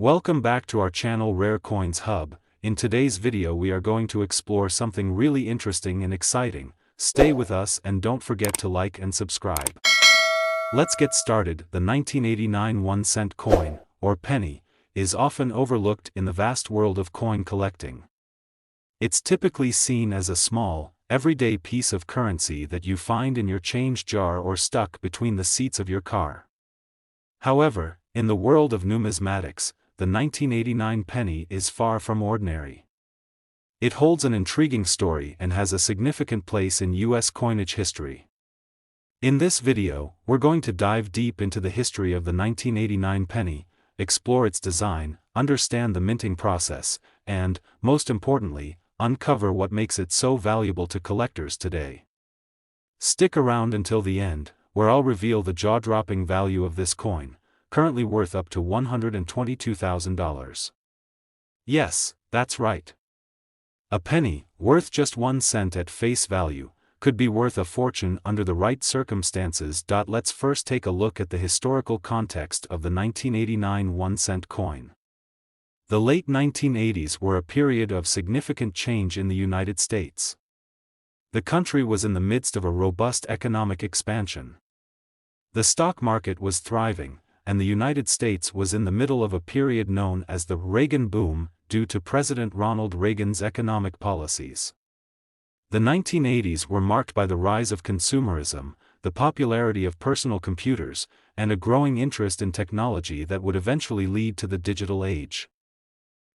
Welcome back to our channel Rare Coins Hub. In today's video we are going to explore something really interesting and exciting. Stay with us and don't forget to like and subscribe. Let's get started. The 1989 1-cent coin, or penny, is often overlooked in the vast world of coin collecting. It's typically seen as a small, everyday piece of currency that you find in your change jar or stuck between the seats of your car. However, in the world of numismatics, the 1989 penny is far from ordinary. It holds an intriguing story and has a significant place in U.S. coinage history. In this video, we're going to dive deep into the history of the 1989 penny, explore its design, understand the minting process, and, most importantly, uncover what makes it so valuable to collectors today. Stick around until the end, where I'll reveal the jaw-dropping value of this coin, currently worth up to $122,000. Yes, that's right. A penny, worth just 1 cent at face value, could be worth a fortune under the right circumstances. Let's first take a look at the historical context of the 1989 1-cent coin. The late 1980s were a period of significant change in the United States. The country was in the midst of a robust economic expansion. The stock market was thriving, and the United States was in the middle of a period known as the Reagan boom, due to President Ronald Reagan's economic policies. The 1980s were marked by the rise of consumerism, the popularity of personal computers, and a growing interest in technology that would eventually lead to the digital age.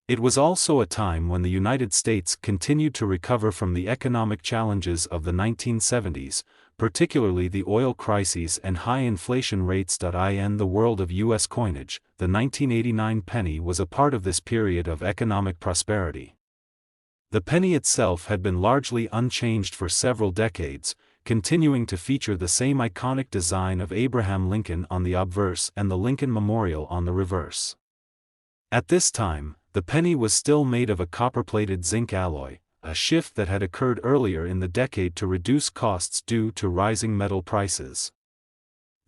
It was also a time when the United States continued to recover from the economic challenges of the 1970s, particularly the oil crises and high inflation rates. In the world of U.S. coinage, the 1989 penny was a part of this period of economic prosperity. The penny itself had been largely unchanged for several decades, continuing to feature the same iconic design of Abraham Lincoln on the obverse and the Lincoln Memorial on the reverse. At this time, the penny was still made of a copper-plated zinc alloy, a shift that had occurred earlier in the decade to reduce costs due to rising metal prices.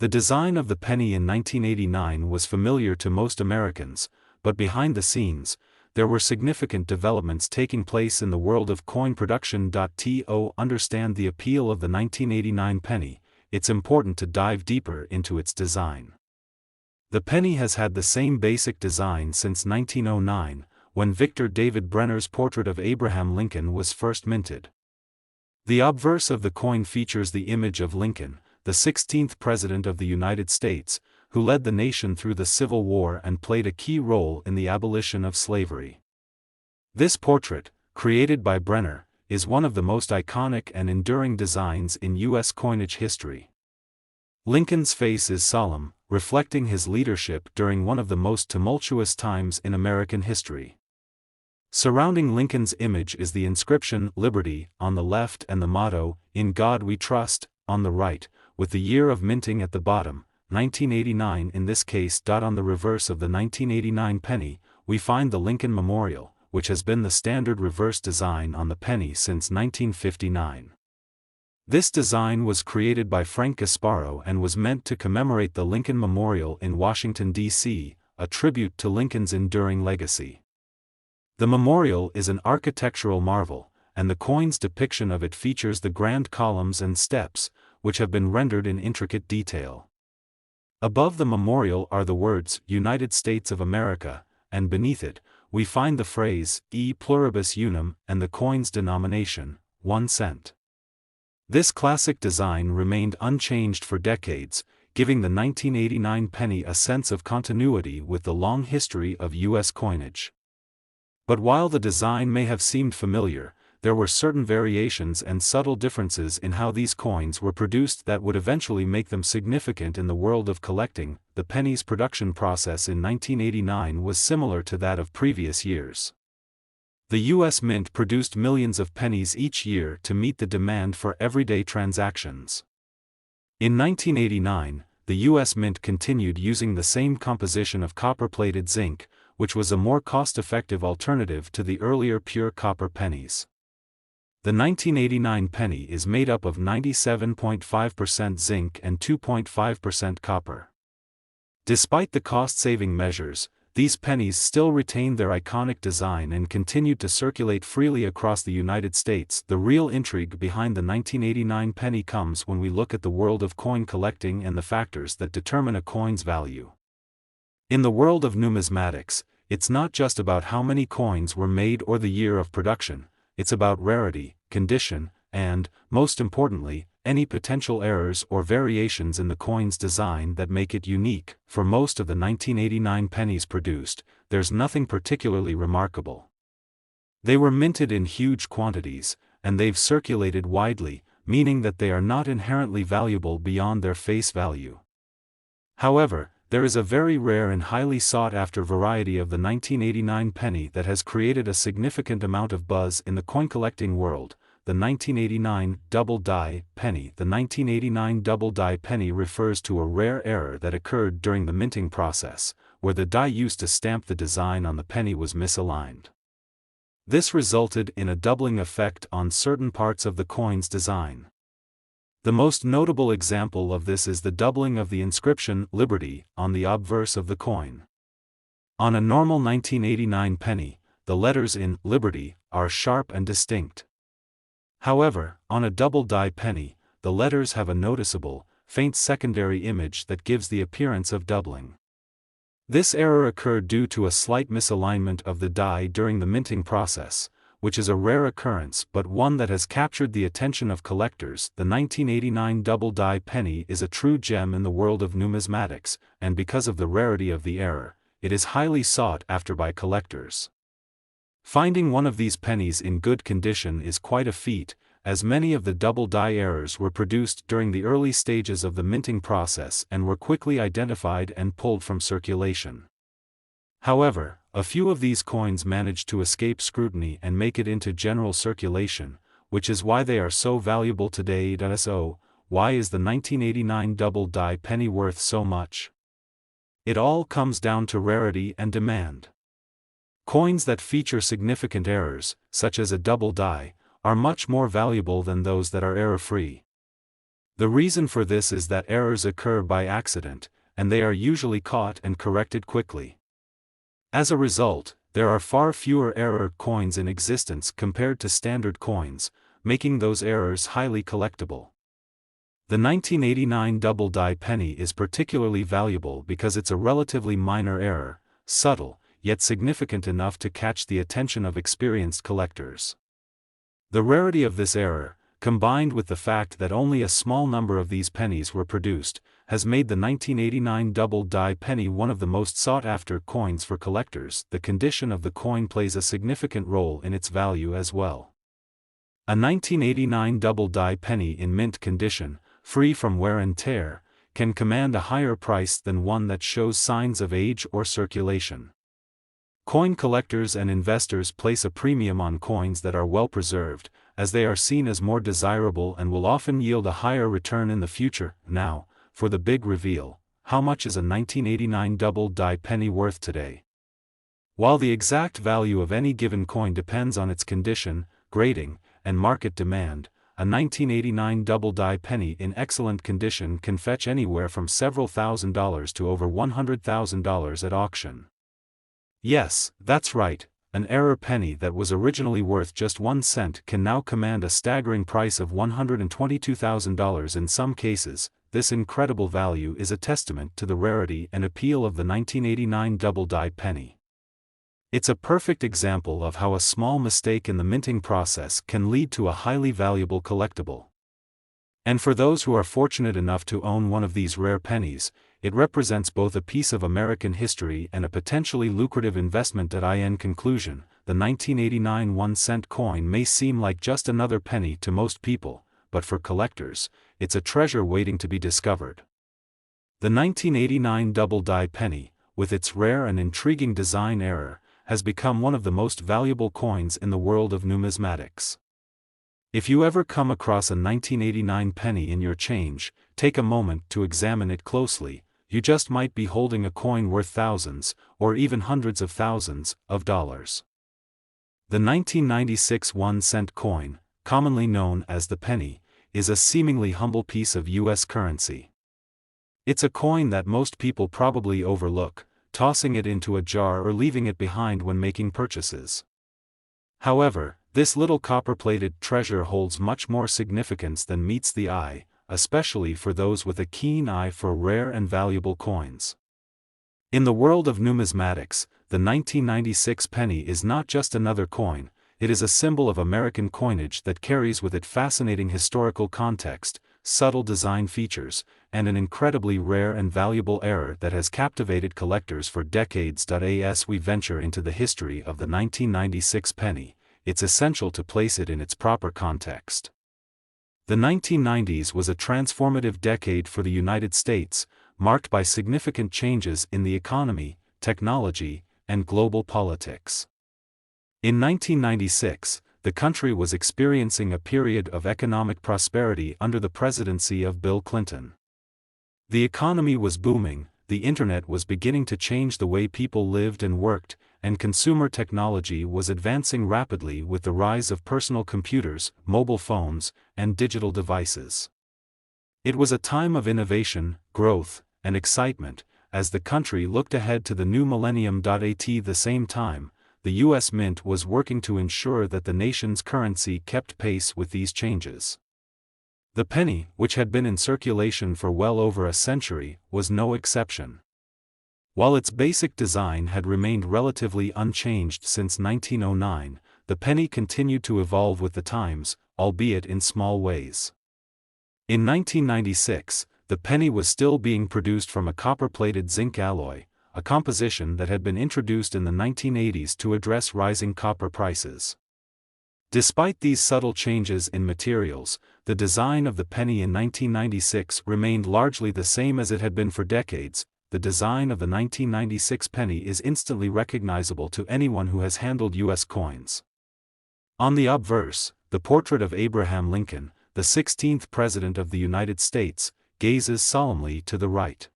The design of the penny in 1989 was familiar to most Americans, but behind the scenes, there were significant developments taking place in the world of coin production. To understand the appeal of the 1989 penny, it's important to dive deeper into its design. The penny has had the same basic design since 1909, when Victor David Brenner's portrait of Abraham Lincoln was first minted. The obverse of the coin features the image of Lincoln, the 16th President of the United States, who led the nation through the Civil War and played a key role in the abolition of slavery. This portrait, created by Brenner, is one of the most iconic and enduring designs in U.S. coinage history. Lincoln's face is solemn, reflecting his leadership during one of the most tumultuous times in American history. Surrounding Lincoln's image is the inscription "Liberty" on the left and the motto "In God We Trust" on the right, with the year of minting at the bottom, 1989 in this case. On the reverse of the 1989 penny, we find the Lincoln Memorial, which has been the standard reverse design on the penny since 1959. This design was created by Frank Gasparo and was meant to commemorate the Lincoln Memorial in Washington, D.C., a tribute to Lincoln's enduring legacy. The memorial is an architectural marvel, and the coin's depiction of it features the grand columns and steps, which have been rendered in intricate detail. Above the memorial are the words "United States of America," and beneath it, we find the phrase "E pluribus unum" and the coin's denomination, 1 cent. This classic design remained unchanged for decades, giving the 1989 penny a sense of continuity with the long history of U.S. coinage. But while the design may have seemed familiar, there were certain variations and subtle differences in how these coins were produced that would eventually make them significant in the world of collecting. The penny's production process in 1989 was similar to that of previous years. The U.S. Mint produced millions of pennies each year to meet the demand for everyday transactions. In 1989, the U.S. Mint continued using the same composition of copper-plated zinc, which was a more cost-effective alternative to the earlier pure copper pennies. The 1989 penny is made up of 97.5% zinc and 2.5% copper. Despite the cost-saving measures, these pennies still retained their iconic design and continued to circulate freely across the United States. The real intrigue behind the 1989 penny comes when we look at the world of coin collecting and the factors that determine a coin's value. In the world of numismatics, it's not just about how many coins were made or the year of production, it's about rarity, condition, and, most importantly, any potential errors or variations in the coin's design that make it unique. For most of the 1989 pennies produced, there's nothing particularly remarkable. They were minted in huge quantities, and they've circulated widely, meaning that they are not inherently valuable beyond their face value. However, there is a very rare and highly sought-after variety of the 1989 penny that has created a significant amount of buzz in the coin-collecting world: the 1989 double-die penny. The 1989 double-die penny refers to a rare error that occurred during the minting process, where the die used to stamp the design on the penny was misaligned. This resulted in a doubling effect on certain parts of the coin's design. The most notable example of this is the doubling of the inscription "Liberty" on the obverse of the coin. On a normal 1989 penny, the letters in "Liberty" are sharp and distinct. However, on a double-die penny, the letters have a noticeable, faint secondary image that gives the appearance of doubling. This error occurred due to a slight misalignment of the die during the minting process, which is a rare occurrence but one that has captured the attention of collectors. The 1989 double-die penny is a true gem in the world of numismatics, and because of the rarity of the error, it is highly sought after by collectors. Finding one of these pennies in good condition is quite a feat, as many of the double-die errors were produced during the early stages of the minting process and were quickly identified and pulled from circulation. However, a few of these coins managed to escape scrutiny and make it into general circulation, which is why they are so valuable today. So, why is the 1989 double-die penny worth so much? It all comes down to rarity and demand. Coins that feature significant errors, such as a double die, are much more valuable than those that are error-free. The reason for this is that errors occur by accident, and they are usually caught and corrected quickly. As a result, there are far fewer error coins in existence compared to standard coins, making those errors highly collectible. The 1989 double-die penny is particularly valuable because it's a relatively minor error, subtle, yet significant enough to catch the attention of experienced collectors. The rarity of this error, combined with the fact that only a small number of these pennies were produced, has made the 1989 double-die penny one of the most sought-after coins for collectors. The condition of the coin plays a significant role in its value as well. A 1989 double-die penny in mint condition, free from wear and tear, can command a higher price than one that shows signs of age or circulation. Coin collectors and investors place a premium on coins that are well preserved, as they are seen as more desirable and will often yield a higher return in the future. Now, for the big reveal: how much is a 1989 double-die penny worth today? While the exact value of any given coin depends on its condition, grading, and market demand, a 1989 double-die penny in excellent condition can fetch anywhere from several $1,000s to over $100,000 at auction. Yes, that's right, an error penny that was originally worth just 1 cent can now command a staggering price of $122,000 in some cases. This incredible value is a testament to the rarity and appeal of the 1989 double-die penny. It's a perfect example of how a small mistake in the minting process can lead to a highly valuable collectible. And for those who are fortunate enough to own one of these rare pennies, it represents both a piece of American history and a potentially lucrative investment. In conclusion, the 1989 1-cent coin may seem like just another penny to most people, but for collectors, it's a treasure waiting to be discovered. The 1989 double-die penny, with its rare and intriguing design error, has become one of the most valuable coins in the world of numismatics. If you ever come across a 1989 penny in your change, take a moment to examine it closely. You just might be holding a coin worth thousands, or even hundreds of thousands, of dollars. The 1996 1-cent coin, commonly known as the penny, is a seemingly humble piece of U.S. currency. It's a coin that most people probably overlook, tossing it into a jar or leaving it behind when making purchases. However, this little copper-plated treasure holds much more significance than meets the eye, especially for those with a keen eye for rare and valuable coins. In the world of numismatics, the 1996 penny is not just another coin, it is a symbol of American coinage that carries with it fascinating historical context, subtle design features, and an incredibly rare and valuable era that has captivated collectors for decades. As we venture into the history of the 1996 penny, it's essential to place it in its proper context. The 1990s was a transformative decade for the United States, marked by significant changes in the economy, technology, and global politics. In 1996, the country was experiencing a period of economic prosperity under the presidency of Bill Clinton. The economy was booming, the internet was beginning to change the way people lived and worked, and consumer technology was advancing rapidly with the rise of personal computers, mobile phones, and digital devices. It was a time of innovation, growth, and excitement, as the country looked ahead to the new millennium. At the same time, the U.S. Mint was working to ensure that the nation's currency kept pace with these changes. The penny, which had been in circulation for well over a century, was no exception. While its basic design had remained relatively unchanged since 1909, the penny continued to evolve with the times, albeit in small ways. In 1996, the penny was still being produced from a copper-plated zinc alloy, a composition that had been introduced in the 1980s to address rising copper prices. Despite these subtle changes in materials, the design of the penny in 1996 remained largely the same as it had been for decades. The design of the 1996 penny is instantly recognizable to anyone who has handled U.S. coins. On the obverse, the portrait of Abraham Lincoln, the 16th President of the United States, gazes solemnly to the right.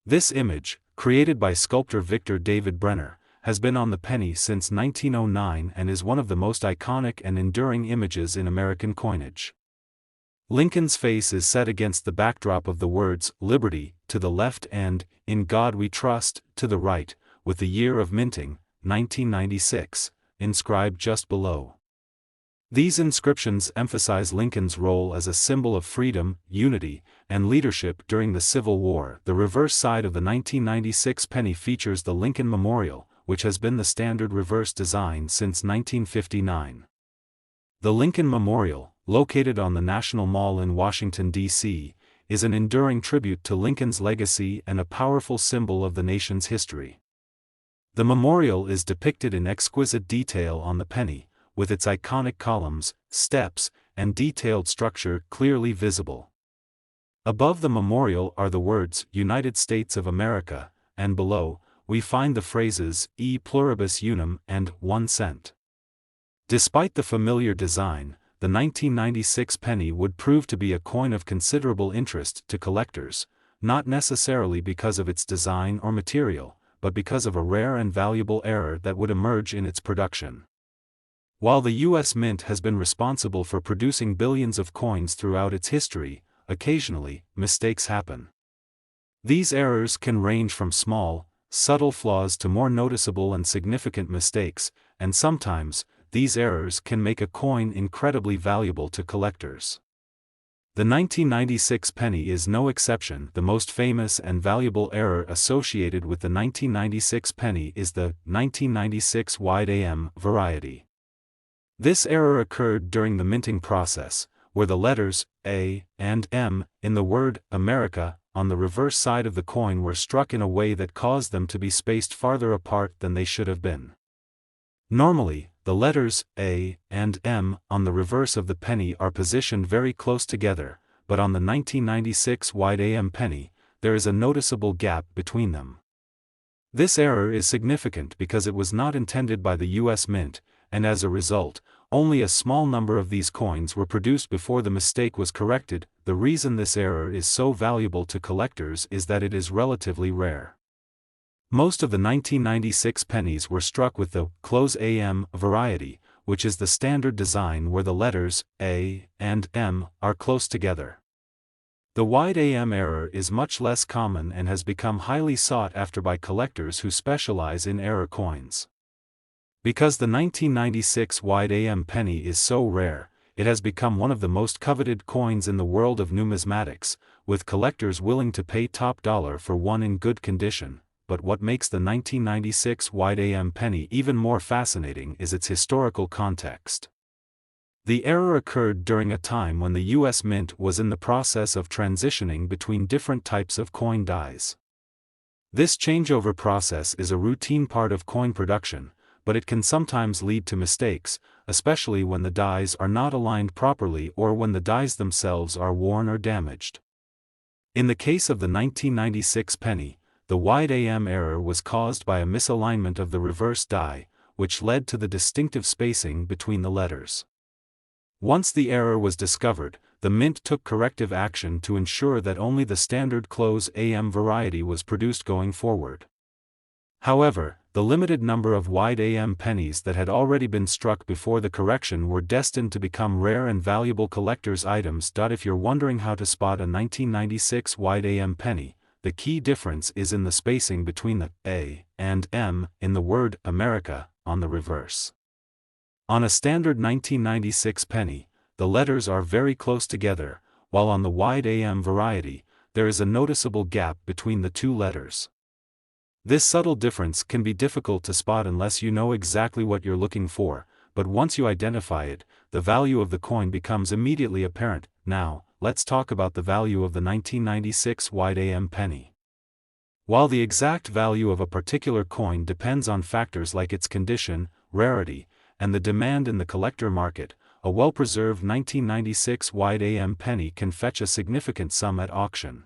This image, created by sculptor Victor David Brenner, has been on the penny since 1909 and is one of the most iconic and enduring images in American coinage. Lincoln's face is set against the backdrop of the words, "Liberty," to the left and, "In God We Trust," to the right, with the year of minting, 1996, inscribed just below. These inscriptions emphasize Lincoln's role as a symbol of freedom, unity, and leadership during the Civil War. The reverse side of the 1996 penny features the Lincoln Memorial, which has been the standard reverse design since 1959. The Lincoln Memorial, located on the National Mall in Washington, D.C., is an enduring tribute to Lincoln's legacy and a powerful symbol of the nation's history. The memorial is depicted in exquisite detail on the penny, with its iconic columns, steps, and detailed structure clearly visible. Above the memorial are the words, "United States of America," and below, we find the phrases, "E pluribus unum" and "1 cent." Despite the familiar design, the 1996 penny would prove to be a coin of considerable interest to collectors, not necessarily because of its design or material, but because of a rare and valuable error that would emerge in its production. While the U.S. Mint has been responsible for producing billions of coins throughout its history, occasionally, mistakes happen. These errors can range from small, subtle flaws to more noticeable and significant mistakes, and sometimes, these errors can make a coin incredibly valuable to collectors. The 1996 penny is no exception. The most famous and valuable error associated with the 1996 penny is the 1996 wide AM variety. This error occurred during the minting process, where the letters A and M in the word America on the reverse side of the coin were struck in a way that caused them to be spaced farther apart than they should have been. Normally, the letters A and M on the reverse of the penny are positioned very close together, but on the 1996 wide AM penny, there is a noticeable gap between them. This error is significant because it was not intended by the U.S. Mint, and as a result, only a small number of these coins were produced before the mistake was corrected. The reason this error is so valuable to collectors is that it is relatively rare. Most of the 1996 pennies were struck with the close AM variety, which is the standard design where the letters A and M are close together. The wide AM error is much less common and has become highly sought after by collectors who specialize in error coins. Because the 1996 wide AM penny is so rare, it has become one of the most coveted coins in the world of numismatics, with collectors willing to pay top dollar for one in good condition. But what makes the 1996 wide AM penny even more fascinating is its historical context. The error occurred during a time when the U.S. Mint was in the process of transitioning between different types of coin dies. This changeover process is a routine part of coin production, but it can sometimes lead to mistakes, especially when the dies are not aligned properly or when the dies themselves are worn or damaged. In the case of the 1996 penny, the wide AM error was caused by a misalignment of the reverse die, which led to the distinctive spacing between the letters. Once the error was discovered, the Mint took corrective action to ensure that only the standard close AM variety was produced going forward. However, the limited number of wide AM pennies that had already been struck before the correction were destined to become rare and valuable collector's items. If you're wondering how to spot a 1996 wide AM penny, the key difference is in the spacing between the A and M in the word America on the reverse. On a standard 1996 penny, the letters are very close together, while on the wide AM variety, there is a noticeable gap between the two letters. This subtle difference can be difficult to spot unless you know exactly what you're looking for, but once you identify it, the value of the coin becomes immediately apparent. Now, let's talk about the value of the 1996 wide AM penny. While the exact value of a particular coin depends on factors like its condition, rarity, and the demand in the collector market, a well-preserved 1996 wide AM penny can fetch a significant sum at auction.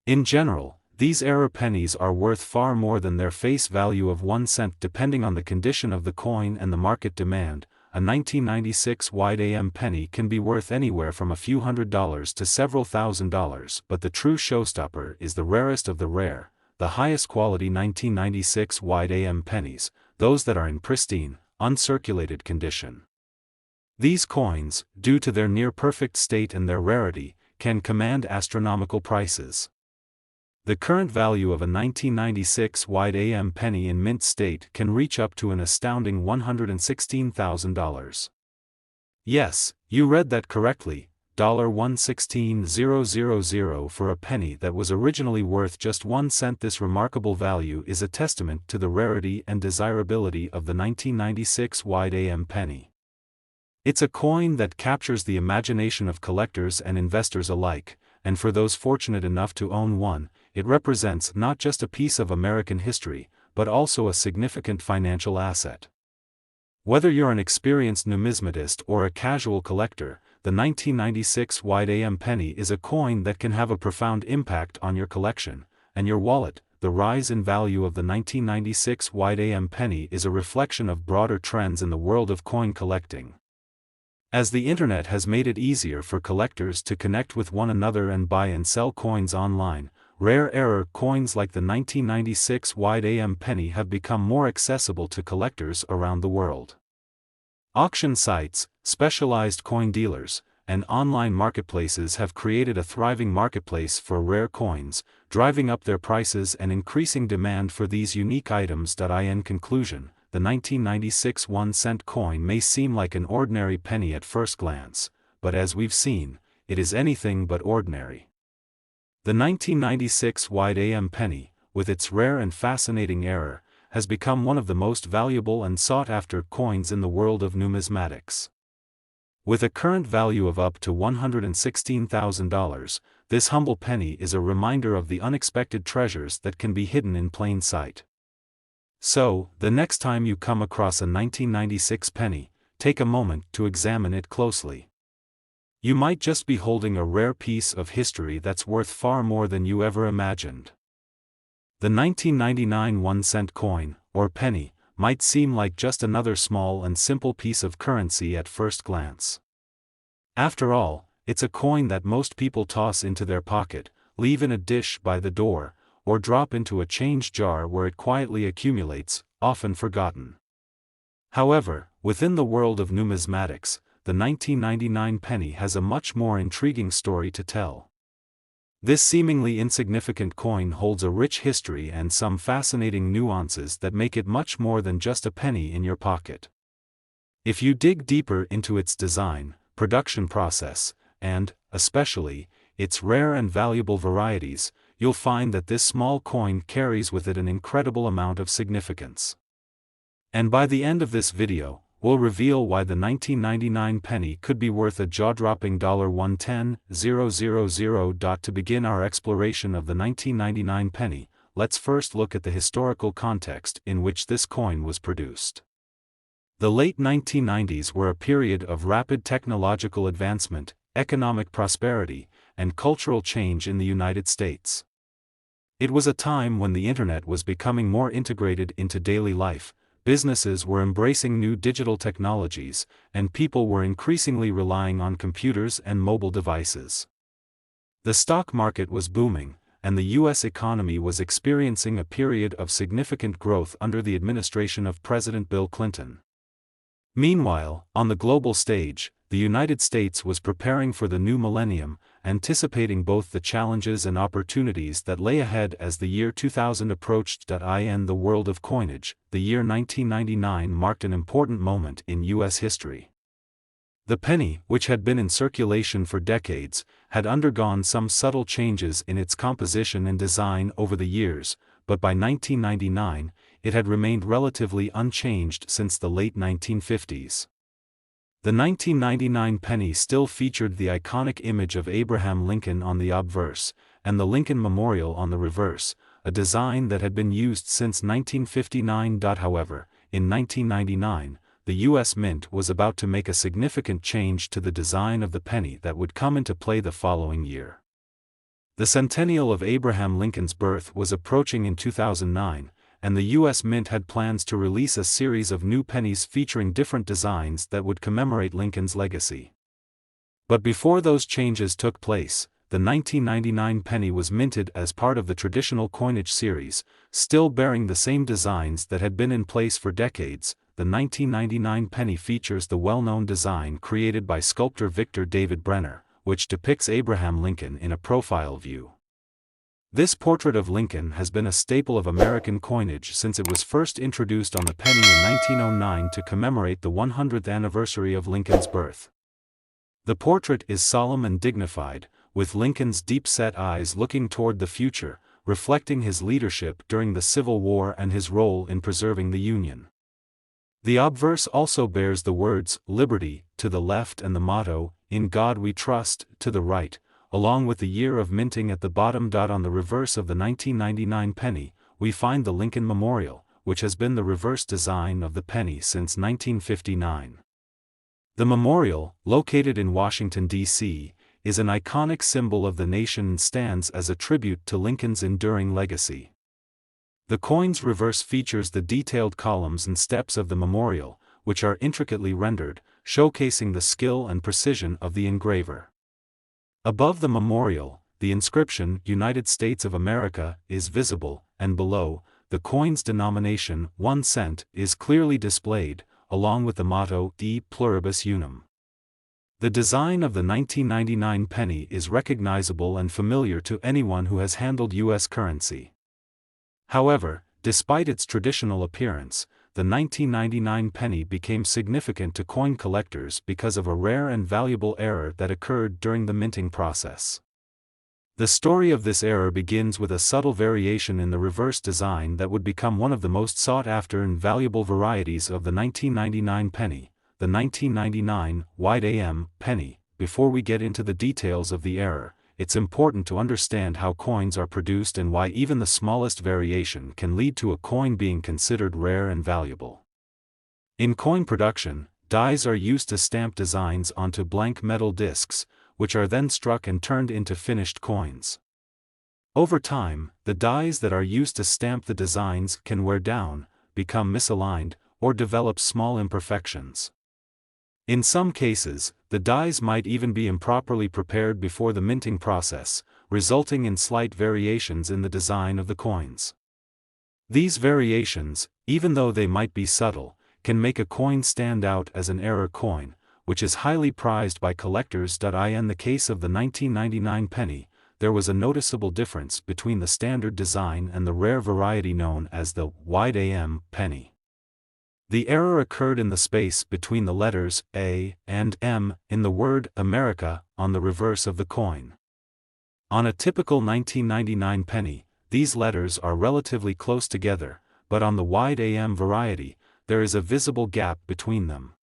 In general, these error pennies are worth far more than their face value of 1 cent depending on the condition of the coin and the market demand. A 1996 wide AM penny can be worth anywhere from a few $100s to several $1,000s, but the true showstopper is the rarest of the rare, the highest quality 1996 wide AM pennies, those that are in pristine, uncirculated condition. These coins, due to their near-perfect state and their rarity, can command astronomical prices. The current value of a 1996 wide AM penny in mint state can reach up to an astounding $116,000. Yes, you read that correctly, $116,000 for a penny that was originally worth just 1 cent. This remarkable value is a testament to the rarity and desirability of the 1996 wide AM penny. It's a coin that captures the imagination of collectors and investors alike, and for those fortunate enough to own one, it represents not just a piece of American history, but also a significant financial asset. Whether you're an experienced numismatist or a casual collector, the 1996 wide AM penny is a coin that can have a profound impact on your collection and your wallet. The rise in value of the 1996 wide AM penny is a reflection of broader trends in the world of coin collecting. As the internet has made it easier for collectors to connect with one another and buy and sell coins online, rare error coins like the 1996 wide AM penny have become more accessible to collectors around the world. Auction sites, specialized coin dealers, and online marketplaces have created a thriving marketplace for rare coins, driving up their prices and increasing demand for these unique items. In conclusion, the 1996 1-cent coin may seem like an ordinary penny at first glance, but as we've seen, it is anything but ordinary. The 1996 wide AM penny, with its rare and fascinating error, has become one of the most valuable and sought-after coins in the world of numismatics. With a current value of up to $116,000, this humble penny is a reminder of the unexpected treasures that can be hidden in plain sight. So, the next time you come across a 1996 penny, take a moment to examine it closely. You might just be holding a rare piece of history that's worth far more than you ever imagined. The 1999 1-cent coin, or penny, might seem like just another small and simple piece of currency at first glance. After all, it's a coin that most people toss into their pocket, leave in a dish by the door, or drop into a change jar where it quietly accumulates, often forgotten. However, within the world of numismatics, the 1999 penny has a much more intriguing story to tell. This seemingly insignificant coin holds a rich history and some fascinating nuances that make it much more than just a penny in your pocket. If you dig deeper into its design, production process, and, especially, its rare and valuable varieties, you'll find that this small coin carries with it an incredible amount of significance. And by the end of this video, we'll reveal why the 1999 penny could be worth a jaw-dropping $110,000. To begin our exploration of the 1999 penny, let's first look at the historical context in which this coin was produced. The late 1990s were a period of rapid technological advancement, economic prosperity, and cultural change in the United States. It was a time when the internet was becoming more integrated into daily life, businesses were embracing new digital technologies, and people were increasingly relying on computers and mobile devices. The stock market was booming, and the U.S. economy was experiencing a period of significant growth under the administration of President Bill Clinton. Meanwhile, on the global stage, the United States was preparing for the new millennium, anticipating both the challenges and opportunities that lay ahead as the year 2000 approached. In the world of coinage, the year 1999 marked an important moment in U.S. history. The penny, which had been in circulation for decades, had undergone some subtle changes in its composition and design over the years, but by 1999, it had remained relatively unchanged since the late 1950s. The 1999 penny still featured the iconic image of Abraham Lincoln on the obverse, and the Lincoln Memorial on the reverse, a design that had been used since 1959. However, in 1999, the U.S. Mint was about to make a significant change to the design of the penny that would come into play the following year. The centennial of Abraham Lincoln's birth was approaching in 2009, and the U.S. Mint had plans to release a series of new pennies featuring different designs that would commemorate Lincoln's legacy. But before those changes took place, the 1999 penny was minted as part of the traditional coinage series, still bearing the same designs that had been in place for decades. The 1999 penny features the well-known design created by sculptor Victor David Brenner, which depicts Abraham Lincoln in a profile view. This portrait of Lincoln has been a staple of American coinage since it was first introduced on the penny in 1909 to commemorate the 100th anniversary of Lincoln's birth. The portrait is solemn and dignified, with Lincoln's deep-set eyes looking toward the future, reflecting his leadership during the Civil War and his role in preserving the Union. The obverse also bears the words, "Liberty," to the left and the motto, "In God We Trust," to the right, along with the year of minting at the bottom. On the reverse of the 1999 penny, we find the Lincoln Memorial, which has been the reverse design of the penny since 1959. The memorial, located in Washington, D.C., is an iconic symbol of the nation and stands as a tribute to Lincoln's enduring legacy. The coin's reverse features the detailed columns and steps of the memorial, which are intricately rendered, showcasing the skill and precision of the engraver. Above the memorial, the inscription "United States of America" is visible, and below, the coin's denomination, 1 cent, is clearly displayed, along with the motto "E Pluribus Unum." The design of the 1999 penny is recognizable and familiar to anyone who has handled U.S. currency. However, despite its traditional appearance, the 1999 penny became significant to coin collectors because of a rare and valuable error that occurred during the minting process. The story of this error begins with a subtle variation in the reverse design that would become one of the most sought-after and valuable varieties of the 1999 penny, the 1999 wide AM penny. Before we get into the details of the error, it's important to understand how coins are produced and why even the smallest variation can lead to a coin being considered rare and valuable. In coin production, dies are used to stamp designs onto blank metal discs, which are then struck and turned into finished coins. Over time, the dies that are used to stamp the designs can wear down, become misaligned, or develop small imperfections. In some cases, the dies might even be improperly prepared before the minting process, resulting in slight variations in the design of the coins. These variations, even though they might be subtle, can make a coin stand out as an error coin, which is highly prized by collectors. In the case of the 1999 penny, there was a noticeable difference between the standard design and the rare variety known as the wide AM penny. The error occurred in the space between the letters A and M in the word America on the reverse of the coin. On a typical 1999 penny, these letters are relatively close together, but on the wide AM variety, there is a visible gap between them.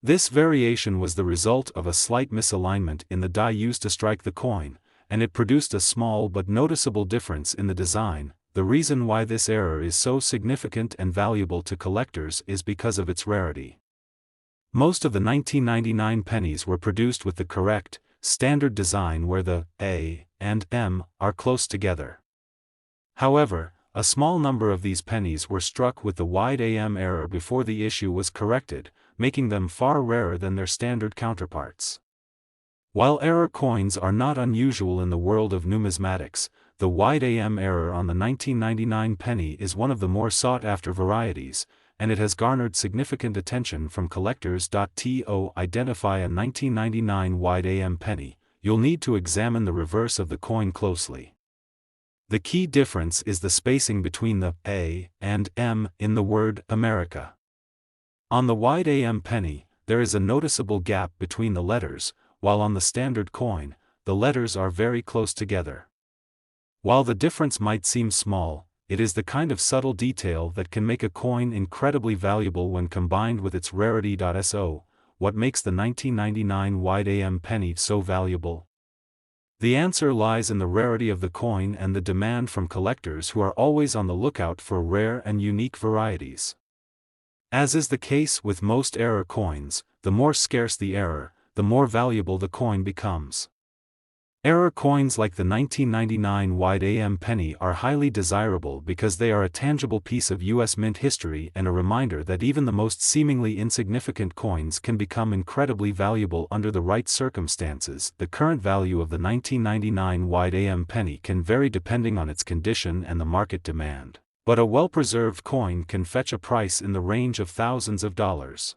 This variation was the result of a slight misalignment in the die used to strike the coin, and it produced a small but noticeable difference in the design. The reason why this error is so significant and valuable to collectors is because of its rarity. Most of the 1999 pennies were produced with the correct, standard design where the A and M are close together. However, a small number of these pennies were struck with the wide AM error before the issue was corrected, making them far rarer than their standard counterparts. While error coins are not unusual in the world of numismatics, the wide AM error on the 1999 penny is one of the more sought-after varieties, and it has garnered significant attention from collectors. To identify a 1999 wide AM penny, you'll need to examine the reverse of the coin closely. The key difference is the spacing between the A and M in the word America. On the wide AM penny, there is a noticeable gap between the letters, while on the standard coin, the letters are very close together. While the difference might seem small, it is the kind of subtle detail that can make a coin incredibly valuable when combined with its rarity. So, what makes the 1999 wide AM penny so valuable? The answer lies in the rarity of the coin and the demand from collectors who are always on the lookout for rare and unique varieties. As is the case with most error coins, the more scarce the error, the more valuable the coin becomes. Error coins like the 1999 wide AM penny are highly desirable because they are a tangible piece of U.S. mint history and a reminder that even the most seemingly insignificant coins can become incredibly valuable under the right circumstances. The current value of the 1999 wide AM penny can vary depending on its condition and the market demand, but a well-preserved coin can fetch a price in the range of thousands of dollars.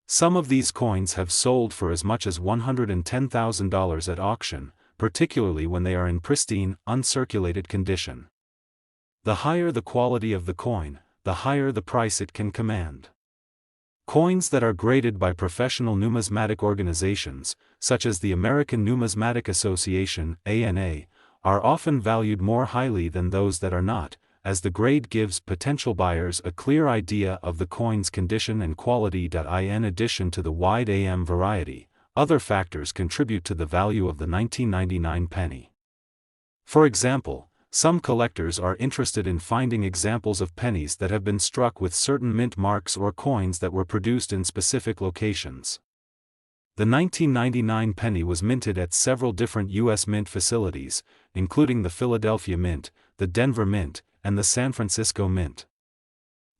Some of these coins have sold for as much as $110,000 at auction, particularly when they are in pristine, uncirculated condition. The higher the quality of the coin, the higher the price it can command. Coins that are graded by professional numismatic organizations, such as the American Numismatic Association (ANA), are often valued more highly than those that are not, as the grade gives potential buyers a clear idea of the coin's condition and quality. In addition to the wide AM variety, other factors contribute to the value of the 1999 penny. For example, some collectors are interested in finding examples of pennies that have been struck with certain mint marks or coins that were produced in specific locations. The 1999 penny was minted at several different U.S. mint facilities, including the Philadelphia Mint, the Denver Mint, and the San Francisco Mint.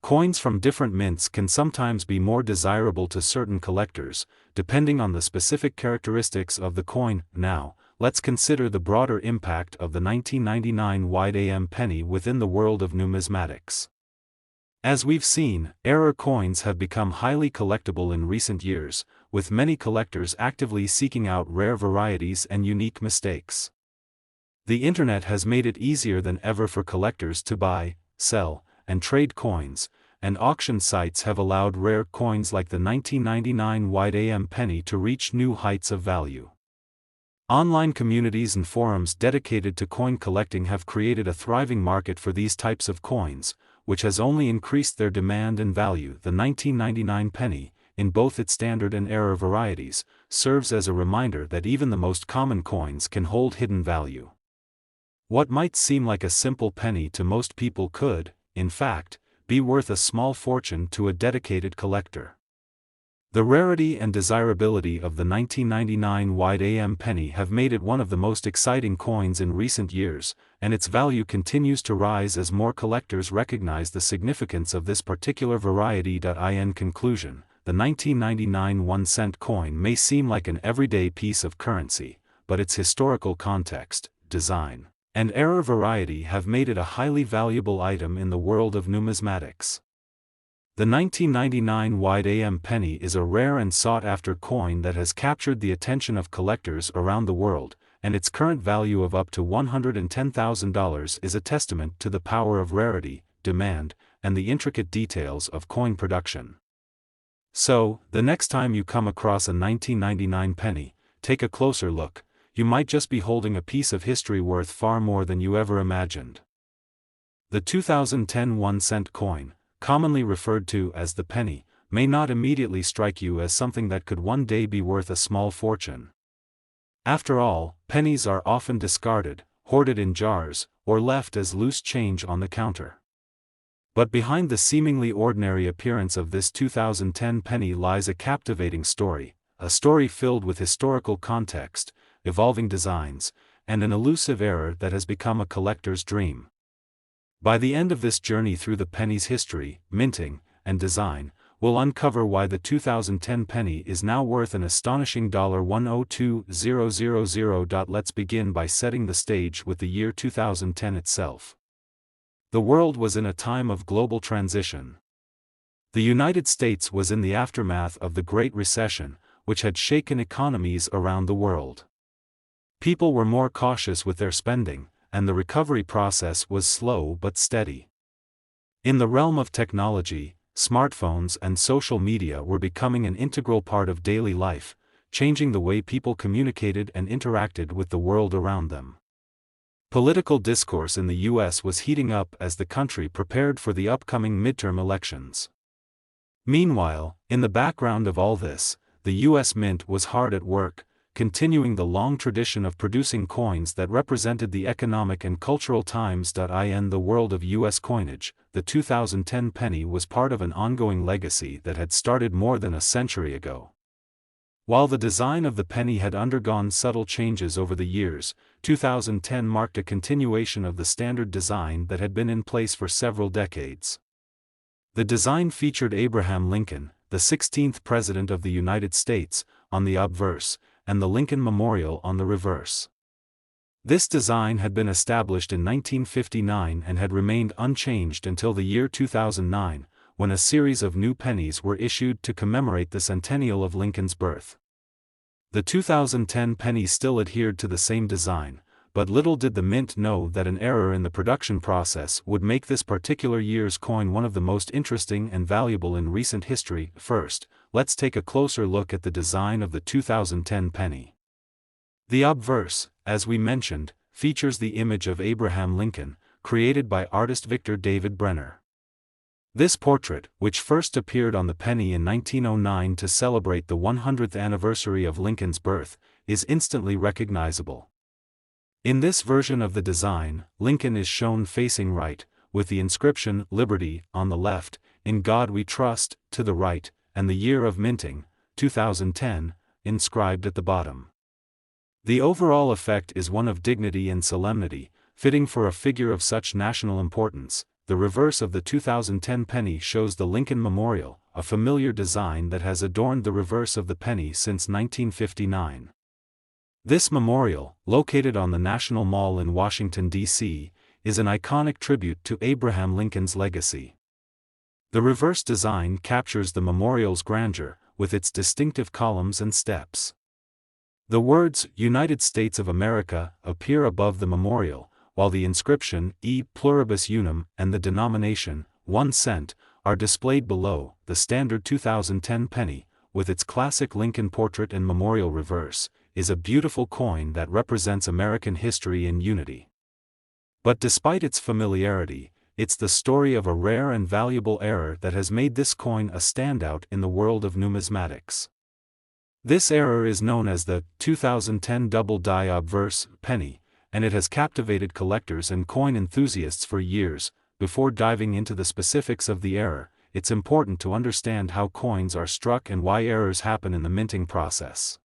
Coins from different mints can sometimes be more desirable to certain collectors, depending on the specific characteristics of the coin. Now, let's consider the broader impact of the 1999 wide AM penny within the world of numismatics. As we've seen, error coins have become highly collectible in recent years, with many collectors actively seeking out rare varieties and unique mistakes. The internet has made it easier than ever for collectors to buy, sell, and trade coins, and auction sites have allowed rare coins like the 1999 wide AM penny to reach new heights of value. Online communities and forums dedicated to coin collecting have created a thriving market for these types of coins, which has only increased their demand and value. The 1999 penny, in both its standard and error varieties, serves as a reminder that even the most common coins can hold hidden value. What might seem like a simple penny to most people could, in fact, be worth a small fortune to a dedicated collector. The rarity and desirability of the 1999 wide AM penny have made it one of the most exciting coins in recent years, and its value continues to rise as more collectors recognize the significance of this particular variety. In conclusion, the 1999 1-cent coin may seem like an everyday piece of currency, but its historical context, design, and error variety have made it a highly valuable item in the world of numismatics. The 1999 wide AM penny is a rare and sought-after coin that has captured the attention of collectors around the world, and its current value of up to $110,000 is a testament to the power of rarity, demand, and the intricate details of coin production. So, the next time you come across a 1999 penny, take a closer look. You might just be holding a piece of history worth far more than you ever imagined. The 2010 1-cent coin, commonly referred to as the penny, may not immediately strike you as something that could one day be worth a small fortune. After all, pennies are often discarded, hoarded in jars, or left as loose change on the counter. But behind the seemingly ordinary appearance of this 2010 penny lies a captivating story, a story filled with historical context, evolving designs, and an elusive era that has become a collector's dream. By the end of this journey through the penny's history, minting, and design, we'll uncover why the 2010 penny is now worth an astonishing $102,000. Let's begin by setting the stage with the year 2010 itself. The world was in a time of global transition. The United States was in the aftermath of the Great Recession, which had shaken economies around the world. People were more cautious with their spending, and the recovery process was slow but steady. In the realm of technology, smartphones and social media were becoming an integral part of daily life, changing the way people communicated and interacted with the world around them. Political discourse in the U.S. was heating up as the country prepared for the upcoming midterm elections. Meanwhile, in the background of all this, the U.S. Mint was hard at work, continuing the long tradition of producing coins that represented the economic and cultural times. In the world of U.S. coinage, the 2010 penny was part of an ongoing legacy that had started more than a century ago. While the design of the penny had undergone subtle changes over the years, 2010 marked a continuation of the standard design that had been in place for several decades. The design featured Abraham Lincoln, the 16th President of the United States, on the obverse, and the Lincoln Memorial on the reverse. This design had been established in 1959 and had remained unchanged until the year 2009, when a series of new pennies were issued to commemorate the centennial of Lincoln's birth. The 2010 penny still adhered to the same design, but little did the Mint know that an error in the production process would make this particular year's coin one of the most interesting and valuable in recent history. First, let's take a closer look at the design of the 2010 penny. The obverse, as we mentioned, features the image of Abraham Lincoln, created by artist Victor David Brenner. This portrait, which first appeared on the penny in 1909 to celebrate the 100th anniversary of Lincoln's birth, is instantly recognizable. In this version of the design, Lincoln is shown facing right, with the inscription "Liberty" on the left, "In God We Trust" to the right, and the year of minting, 2010, inscribed at the bottom. The overall effect is one of dignity and solemnity, fitting for a figure of such national importance. The reverse of the 2010 penny shows the Lincoln Memorial, a familiar design that has adorned the reverse of the penny since 1959. This memorial, located on the National Mall in Washington, D.C., is an iconic tribute to Abraham Lincoln's legacy. The reverse design captures the memorial's grandeur, with its distinctive columns and steps. The words "United States of America" appear above the memorial, while the inscription "E pluribus unum" and the denomination 1 cent are displayed below. The standard 2010 penny, with its classic Lincoln portrait and memorial reverse, is a beautiful coin that represents American history in unity. But despite its familiarity, it's the story of a rare and valuable error that has made this coin a standout in the world of numismatics. This error is known as the 2010 double die obverse penny, and it has captivated collectors and coin enthusiasts for years. Before diving into the specifics of the error, it's important to understand how coins are struck and why errors happen in the minting process.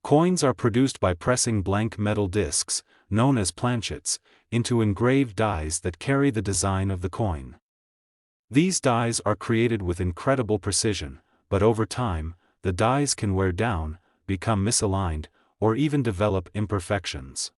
Coins are produced by pressing blank metal discs, known as planchets, into engraved dies that carry the design of the coin. These dies are created with incredible precision, but over time, the dies can wear down, become misaligned, or even develop imperfections.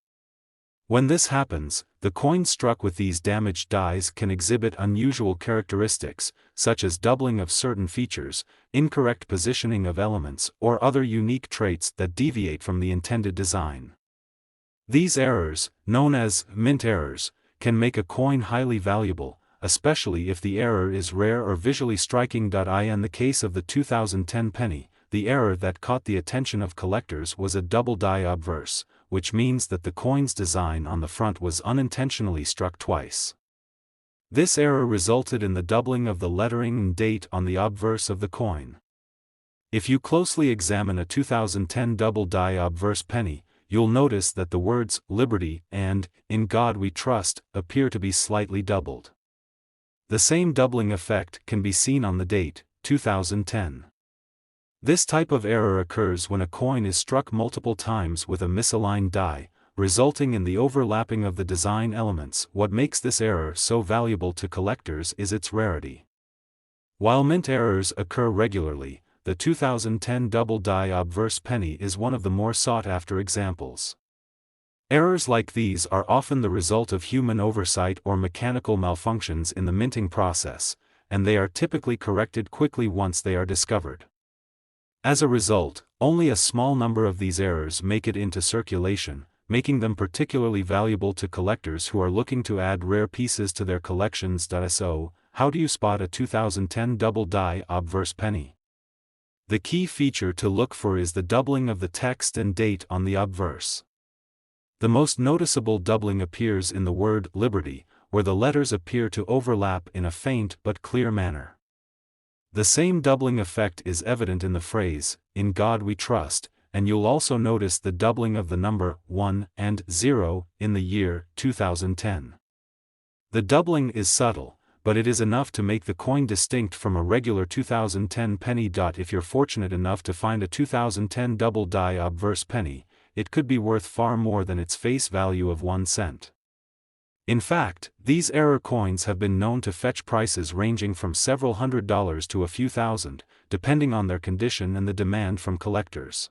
When this happens, the coin struck with these damaged dies can exhibit unusual characteristics, such as doubling of certain features, incorrect positioning of elements, or other unique traits that deviate from the intended design. These errors, known as mint errors, can make a coin highly valuable, especially if the error is rare or visually striking. In the case of the 2010 penny, the error that caught the attention of collectors was a double die obverse, which means that the coin's design on the front was unintentionally struck twice. This error resulted in the doubling of the lettering and date on the obverse of the coin. If you closely examine a 2010 double die obverse penny, you'll notice that the words "Liberty" and "In God We Trust" appear to be slightly doubled. The same doubling effect can be seen on the date, 2010. This type of error occurs when a coin is struck multiple times with a misaligned die, resulting in the overlapping of the design elements. What makes this error so valuable to collectors is its rarity. While mint errors occur regularly, the 2010 double die obverse penny is one of the more sought-after examples. Errors like these are often the result of human oversight or mechanical malfunctions in the minting process, and they are typically corrected quickly once they are discovered. As a result, only a small number of these errors make it into circulation, making them particularly valuable to collectors who are looking to add rare pieces to their collections. So, how do you spot a 2010 double die obverse penny? The key feature to look for is the doubling of the text and date on the obverse. The most noticeable doubling appears in the word "Liberty," where the letters appear to overlap in a faint but clear manner. The same doubling effect is evident in the phrase, "In God We Trust," and you'll also notice the doubling of the number 1 and 0 in the year 2010. The doubling is subtle, but it is enough to make the coin distinct from a regular 2010 penny. If you're fortunate enough to find a 2010 double die obverse penny, it could be worth far more than its face value of 1 cent. In fact, these error coins have been known to fetch prices ranging from several $100s to a few thousand, depending on their condition and the demand from collectors.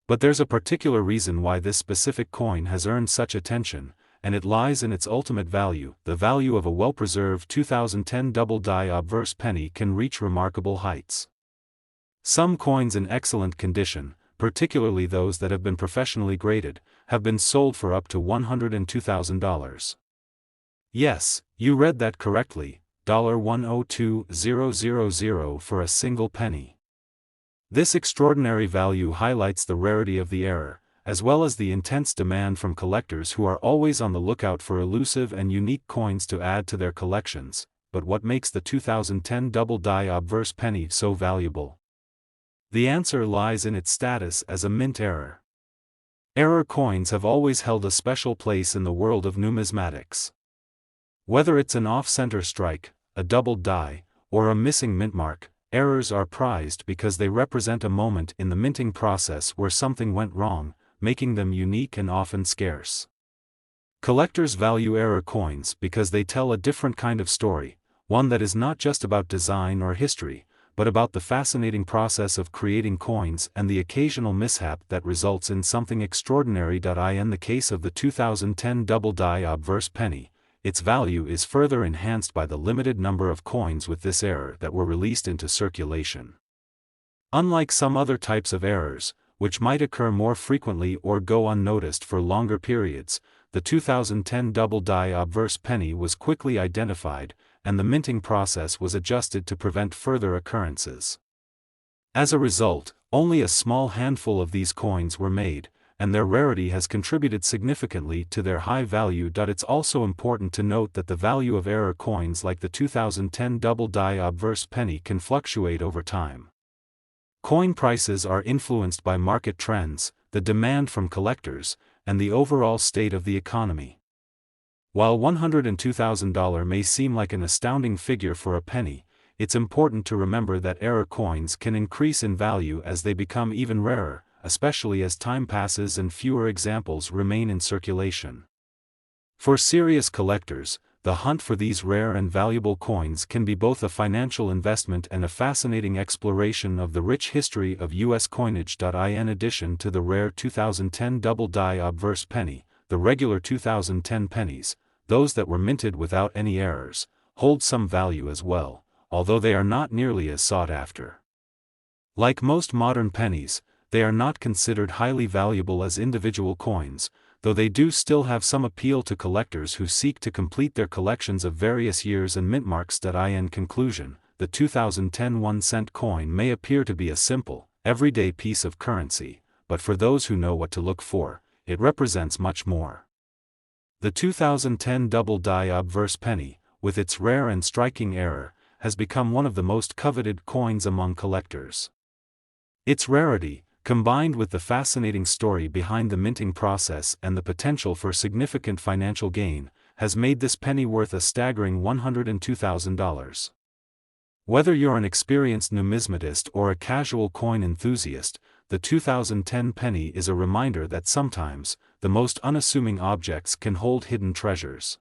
But there's a particular reason why this specific coin has earned such attention, and it lies in its ultimate value. The value of a well-preserved 2010 double die obverse penny can reach remarkable heights. Some coins in excellent condition, particularly those that have been professionally graded, have been sold for up to $102,000. Yes, you read that correctly, $102,000 for a single penny. This extraordinary value highlights the rarity of the error, as well as the intense demand from collectors who are always on the lookout for elusive and unique coins to add to their collections. But what makes the 2010 double die obverse penny so valuable? The answer lies in its status as a mint error. Error coins have always held a special place in the world of numismatics. Whether it's an off-center strike, a doubled die, or a missing mint mark, errors are prized because they represent a moment in the minting process where something went wrong, making them unique and often scarce. Collectors value error coins because they tell a different kind of story, one that is not just about design or history, but about the fascinating process of creating coins and the occasional mishap that results in something extraordinary. In the case of the 2010 double die obverse penny, its value is further enhanced by the limited number of coins with this error that were released into circulation. Unlike some other types of errors, which might occur more frequently or go unnoticed for longer periods, the 2010 double die obverse penny was quickly identified, and the minting process was adjusted to prevent further occurrences. As a result, only a small handful of these coins were made, and their rarity has contributed significantly to their high value. It's also important to note that the value of error coins like the 2010 double die obverse penny can fluctuate over time. Coin prices are influenced by market trends, the demand from collectors, and the overall state of the economy. While $102,000 may seem like an astounding figure for a penny, it's important to remember that error coins can increase in value as they become even rarer, especially as time passes and fewer examples remain in circulation. For serious collectors, the hunt for these rare and valuable coins can be both a financial investment and a fascinating exploration of the rich history of U.S. coinage. In addition to the rare 2010 double die obverse penny, the regular 2010 pennies, those that were minted without any errors, hold some value as well, although they are not nearly as sought after. Like most modern pennies, they are not considered highly valuable as individual coins, though they do still have some appeal to collectors who seek to complete their collections of various years and mint marks. In conclusion, the 2010 1-cent coin may appear to be a simple, everyday piece of currency, but for those who know what to look for, it represents much more. The 2010 double die obverse penny, with its rare and striking error, has become one of the most coveted coins among collectors. Its rarity, combined with the fascinating story behind the minting process and the potential for significant financial gain, has made this penny worth a staggering $102,000. Whether you're an experienced numismatist or a casual coin enthusiast, the 2010 penny is a reminder that sometimes, the most unassuming objects can hold hidden treasures.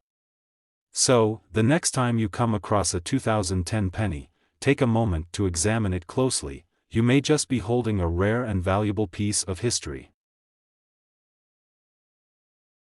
So, the next time you come across a 2010 penny, take a moment to examine it closely. You may just be holding a rare and valuable piece of history.